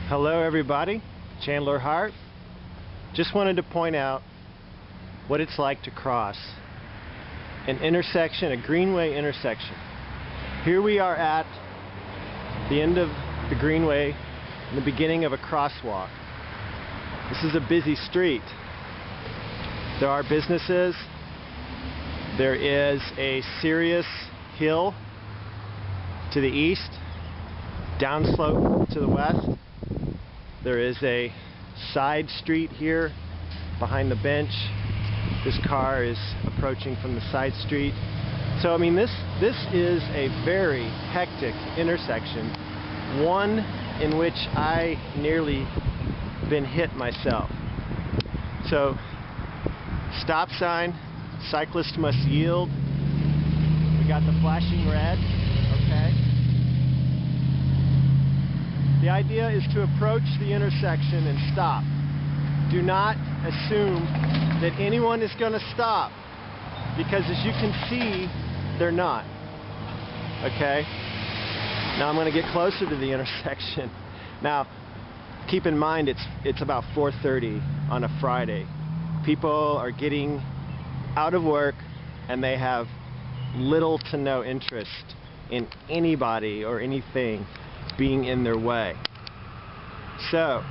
Hello everybody, Chandler Hart. Just wanted to point out what it's like to cross an intersection, a greenway intersection. Here we are at the end of the greenway and the beginning of a crosswalk. This is a busy street. There are businesses. There is a serious hill to the east, downslope to the west. There is a side street here behind the bench. This car is approaching from the side street. So I mean this is a very hectic intersection, one in which I nearly been hit myself. So stop sign, cyclist must yield. We got the flashing red, okay? The idea is to approach the intersection and stop. Do not assume that anyone is going to stop, because as you can see, they're not. Okay? Now I'm going to get closer to the intersection. Now, keep in mind it's about 4:30 on a Friday. People are getting out of work and they have little to no interest in anybody or anything being in their way. So,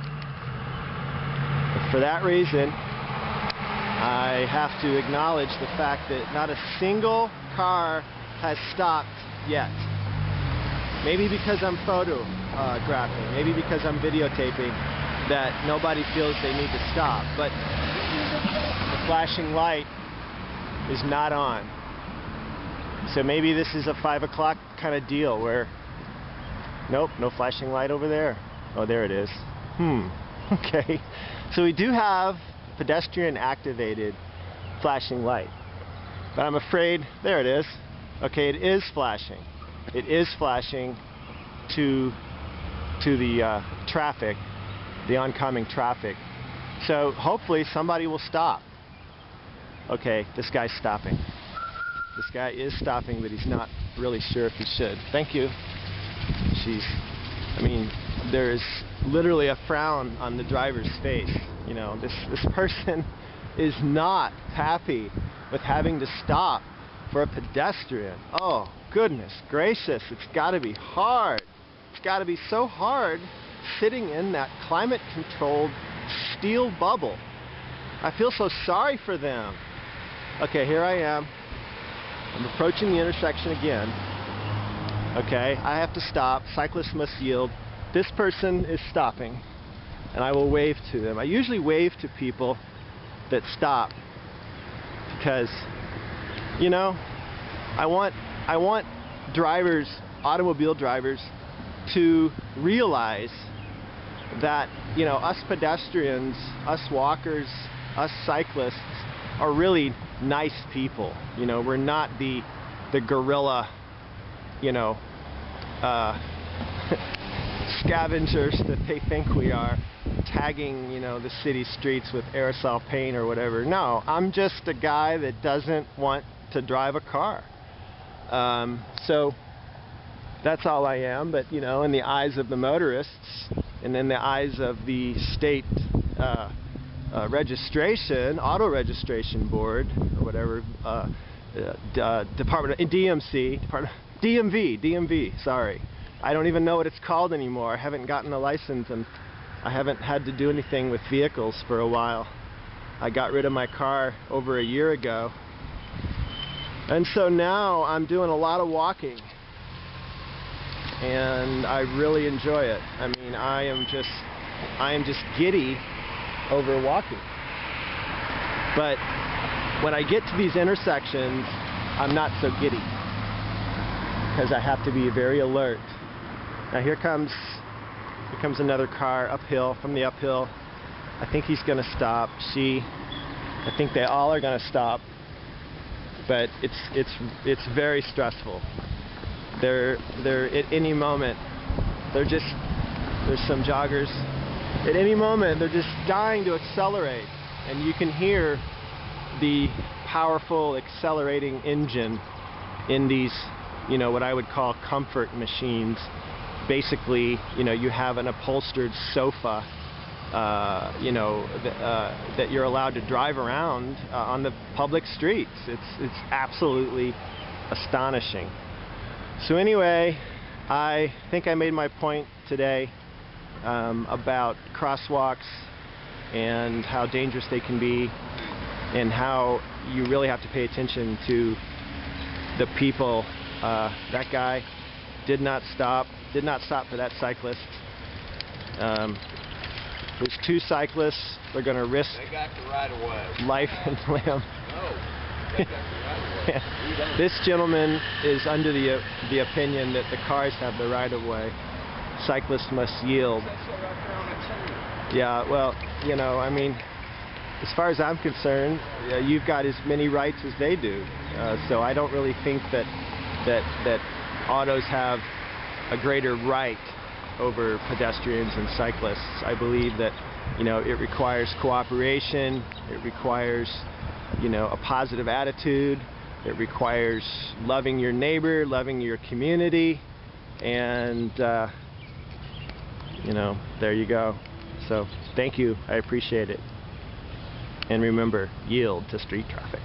for that reason, I have to acknowledge the fact that not a single car has stopped yet. Maybe because I'm photographing, maybe because I'm videotaping, that nobody feels they need to stop. But the flashing light is not on. So maybe this is a 5 o'clock kind of deal where, nope, no flashing light over there. Oh, there it is. Okay. So we do have pedestrian activated flashing light. But I'm afraid, there it is. Okay, it is flashing. It is flashing to the traffic, the oncoming traffic. So hopefully somebody will stop. Okay, this guy's stopping. This guy is stopping, but he's not really sure if he should. Thank you. I mean, there is literally a frown on the driver's face. You know, this person is not happy with having to stop for a pedestrian. Oh, goodness gracious, it's got to be hard. It's got to be so hard sitting in that climate-controlled steel bubble. I feel so sorry for them. Okay, here I am. I'm approaching the intersection again. Okay, I have to stop. Cyclists must yield. This person is stopping, and I will wave to them. I usually wave to people that stop because, you know, I want drivers, automobile drivers, to realize that, you know, us pedestrians, us walkers, us cyclists are really nice people. You know, we're not the guerrilla, you know, scavengers that they think we are, tagging, you know, the city streets with aerosol paint or whatever. No, I'm just a guy that doesn't want to drive a car. So that's all I am. But, you know, in the eyes of the motorists and in the eyes of the state registration, auto registration board or whatever, department, DMV, sorry. I don't even know what it's called anymore. I haven't gotten a license and I haven't had to do anything with vehicles for a while. I got rid of my car over a year ago. And so now I'm doing a lot of walking. And I really enjoy it. I mean, I am just giddy over walking. But when I get to these intersections, I'm not so giddy, because I have to be very alert. Now here comes another car uphill, from the uphill. I think he's going to stop. I think they all are going to stop. But it's very stressful. They're at any moment, there's some joggers. At any moment, they're just dying to accelerate, and you can hear the powerful accelerating engine in these, you know, what I would call comfort machines basically, you know, you have an upholstered sofa, you know, that you're allowed to drive around on the public streets. It's absolutely astonishing. So anyway, I think I made my point today about crosswalks and how dangerous they can be, and how you really have to pay attention to the people. That guy did not stop for that cyclist. There's two cyclists. They're going to risk They got the right of way. life and limb. No, they got the right of way. We don't. This gentleman is under the opinion that the cars have the right of way. Cyclists must yield. That's right there on the Yeah, well, you know, I mean, as far as I'm concerned, you've got as many rights as they do. So I don't really think that autos have a greater right over pedestrians and cyclists. I believe that, you know, it requires cooperation. It requires, you know, a positive attitude. It requires loving your neighbor, loving your community, and you know, there you go. So thank you. I appreciate it. And remember, yield to street traffic.